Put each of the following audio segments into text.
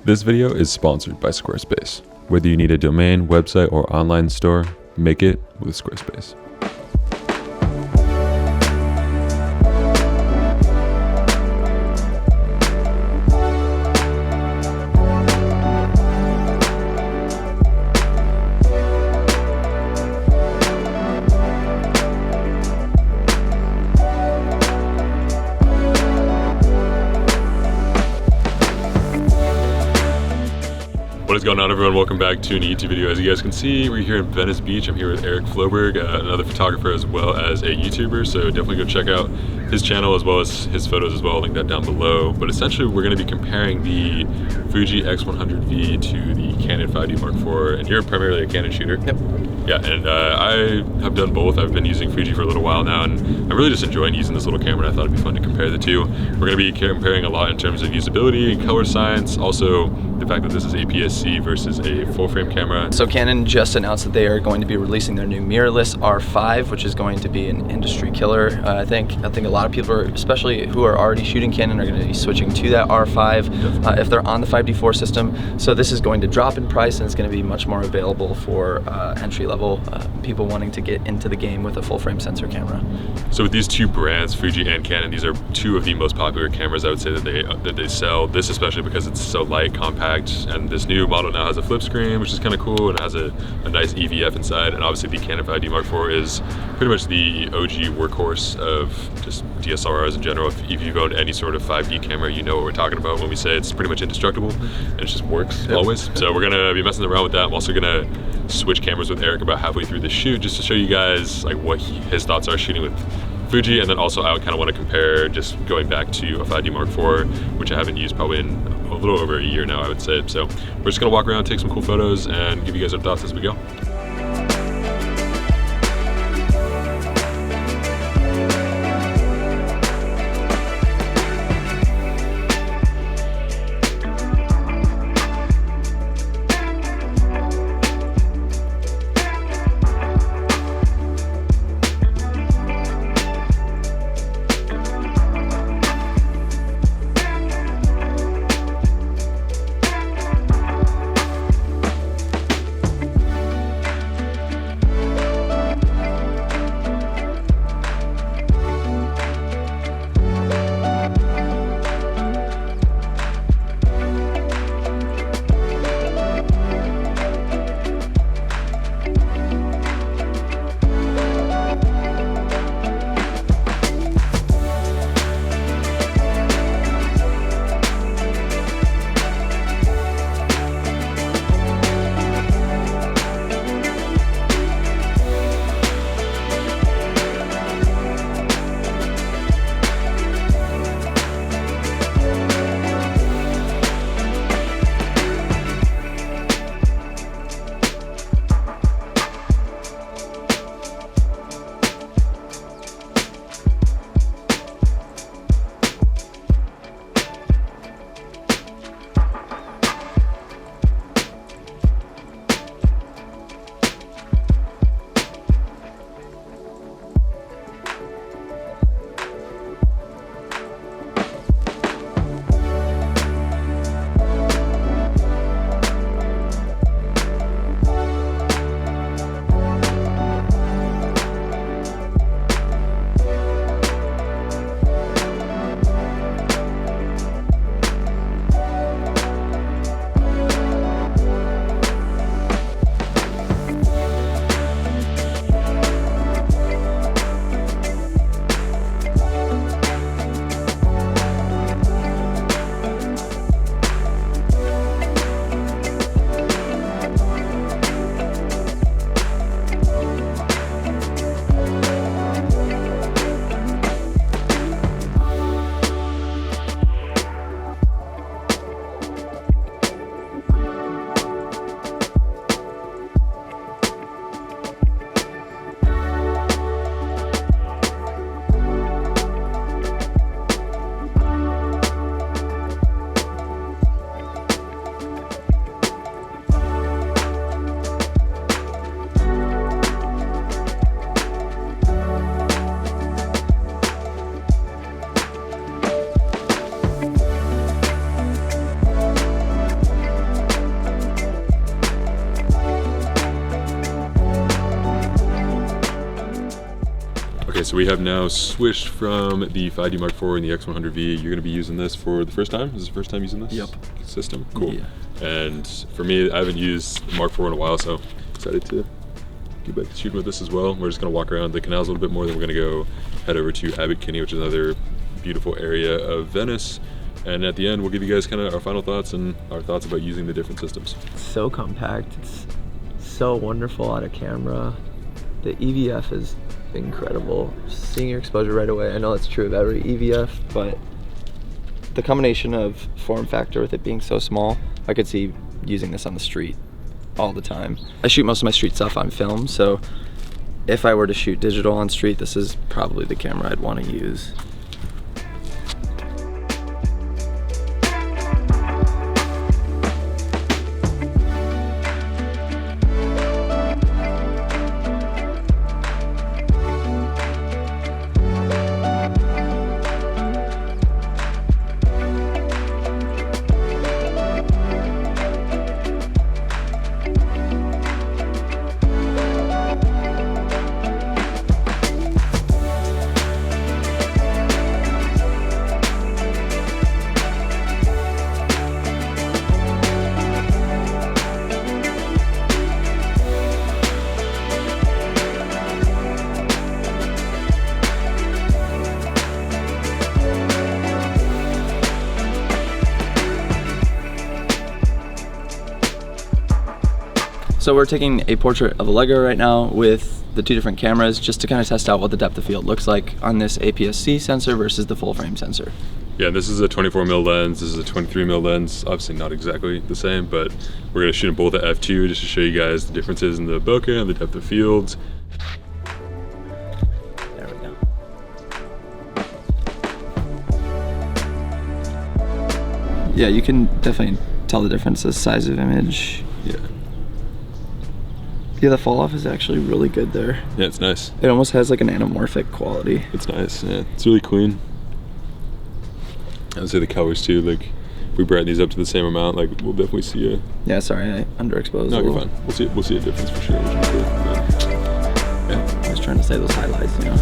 This video is sponsored by Squarespace. Whether you need a domain, website, or online store, make it with Squarespace. What is going on, everyone? Welcome back to a new YouTube video. As you guys can see, we're here in Venice Beach. I'm here with Eric Floberg, another photographer as well as a YouTuber, so definitely go check out his channel as well as his photos as well. I'll link that down below. But essentially, we're going to be comparing the Fuji X100V to the Canon 5D Mark IV, and you're primarily a Canon shooter. Yep. Yeah, and I have done both. I've been using Fuji for a little while now, and I'm really just enjoying using this little camera. I thought it'd be fun to compare the two. We're going to be comparing a lot in terms of usability and color science, also the fact that this is aps-c versus a full-frame camera. So Canon just announced that they are going to be releasing their new mirrorless R5, which is going to be an industry killer. I think a lot of people, especially who are already shooting Canon, are going to be switching to that R5 if they're on the 5D4 system. So this is going to drop in price, and it's going to be much more available for entry-level people wanting to get into the game with a full-frame sensor camera. So with these two brands, Fuji and Canon, these are two of the most popular cameras I would say that they sell. This especially because it's so light, compact, and this new model now has a flip screen, which is kind of cool, and it has a nice EVF inside. And obviously the Canon 5D Mark IV is pretty much the OG workhorse of just DSLRs in general. If you've owned any sort of 5D camera, you know what we're talking about when we say it's pretty much indestructible, and it just works always. So we're gonna be messing around with that. I'm also gonna switch cameras with Eric about halfway through the shoot just to show you guys like what his thoughts are shooting with Fuji, and then also I kind of want to compare just going back to a 5D Mark IV, which I haven't used probably in a little over a year now, I would say. So we're just gonna walk around, take some cool photos, and give you guys our thoughts as we go. Okay, so we have now switched from the 5D Mark IV and the X100V. You're gonna be using this for the first time? Is this the first time using this system? Cool. Yeah. And for me, I haven't used Mark IV in a while, so excited to get back to shooting with this as well. We're just gonna walk around the canals a little bit more, then we're gonna go head over to Abbot-Kinney, which is another beautiful area of Venice. And at the end, we'll give you guys kind of our final thoughts and our thoughts about using the different systems. So compact, it's so wonderful on a camera. The EVF is incredible. Seeing your exposure right away. I know that's true of every EVF, but The combination of form factor with it being so small, I could see using this on the street all the time. I shoot most of my street stuff on film, so if I were to shoot digital on street, this is probably the camera I'd want to use. So we're taking a portrait of Allegro right now with the two different cameras just to kind of test out what the depth of field looks like on this aps-c sensor versus the full frame sensor. Yeah, this is a 24mm lens, this is a 23mm lens, obviously not exactly the same, but we're gonna shoot them both at f2 just to show you guys the differences in the bokeh and the depth of field. There we go. Yeah, you can definitely tell the difference, the size of image. Yeah. Yeah, the fall off is actually really good there. Yeah, it's nice. It almost has like an anamorphic quality. It's nice, yeah. It's really clean. I would say the colors too, like if we brighten these up to the same amount, like we'll definitely see a... Yeah, sorry, I underexposed. No, you're fine. We'll see a difference for sure, which is cool. Yeah. I was trying to say those highlights, you know.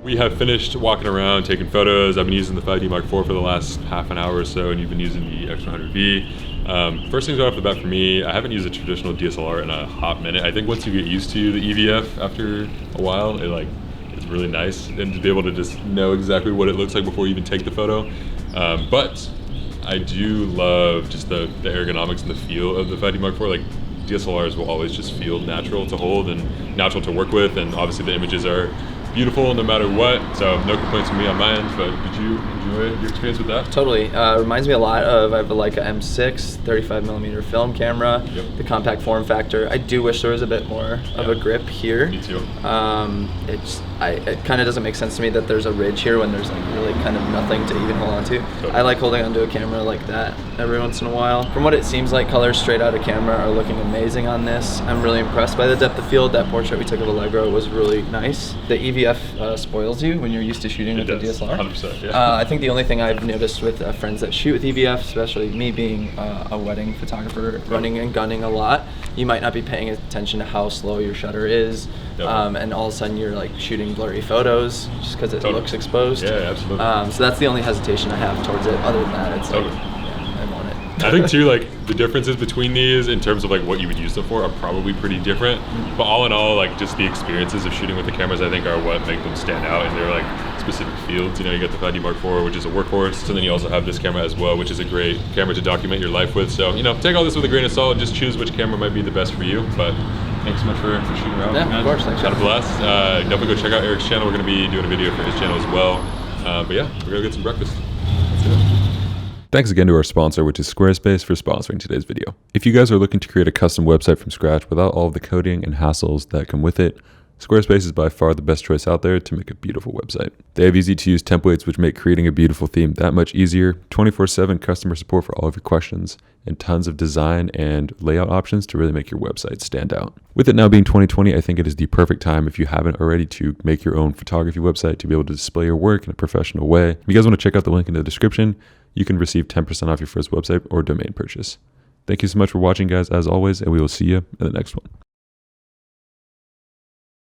We have finished walking around, taking photos. I've been using the 5D Mark IV for the last half an hour or so, and you've been using the X100V. First things right off the bat for me, I haven't used a traditional DSLR in a hot minute. I think once you get used to the EVF after a while, it's really nice, and to be able to just know exactly what it looks like before you even take the photo. But I do love just the ergonomics and the feel of the 5D Mark IV. Like, DSLRs will always just feel natural to hold and natural to work with, and obviously the images are beautiful no matter what, so no complaints from me on my end. But did you enjoy your experience with that? Totally. Reminds me a lot of, I have a Leica M6 35mm film camera. Yep. The compact form factor. I do wish there was a bit more of a grip here. Me too. It kind of doesn't make sense to me that there's a ridge here when there's like really kind of nothing to even hold on to. Totally. I like holding onto a camera like that every once in a while. From what it seems like, colors straight out of camera are looking amazing on this. I'm really impressed by the depth of field. That portrait we took of Allegro was really nice. The EVF spoils you when you're used to shooting with the DSLR. 100%, yeah. I think the only thing I've noticed with friends that shoot with EVF, especially me being a wedding photographer, running and gunning a lot, you might not be paying attention to how slow your shutter is, and all of a sudden you're like shooting blurry photos just because it looks exposed. Yeah, absolutely. So that's the only hesitation I have towards it. Other than that, it's like, yeah, I want it. I think too, like the differences between these in terms of like what you would use them for are probably pretty different. But all in all, like just the experiences of shooting with the cameras, I think are what make them stand out in their like specific fields. You know, you got the 5D Mark IV, which is a workhorse. So then you also have this camera as well, which is a great camera to document your life with. So, you know, take all this with a grain of salt and just choose which camera might be the best for you. But thanks so much for shooting around. Yeah, of course. Thanks. Had a blast. Definitely go check out Eric's channel. We're going to be doing a video for his channel as well. But yeah, we're going to get some breakfast. Let's do it. Thanks again to our sponsor, which is Squarespace, for sponsoring today's video. If you guys are looking to create a custom website from scratch without all of the coding and hassles that come with it, Squarespace is by far the best choice out there to make a beautiful website. They have easy to use templates which make creating a beautiful theme that much easier, 24/7 customer support for all of your questions, and tons of design and layout options to really make your website stand out. With it now being 2020, I think it is the perfect time, if you haven't already, to make your own photography website to be able to display your work in a professional way. If you guys want to check out the link in the description, you can receive 10% off your first website or domain purchase. Thank you so much for watching, guys, as always, and we will see you in the next one.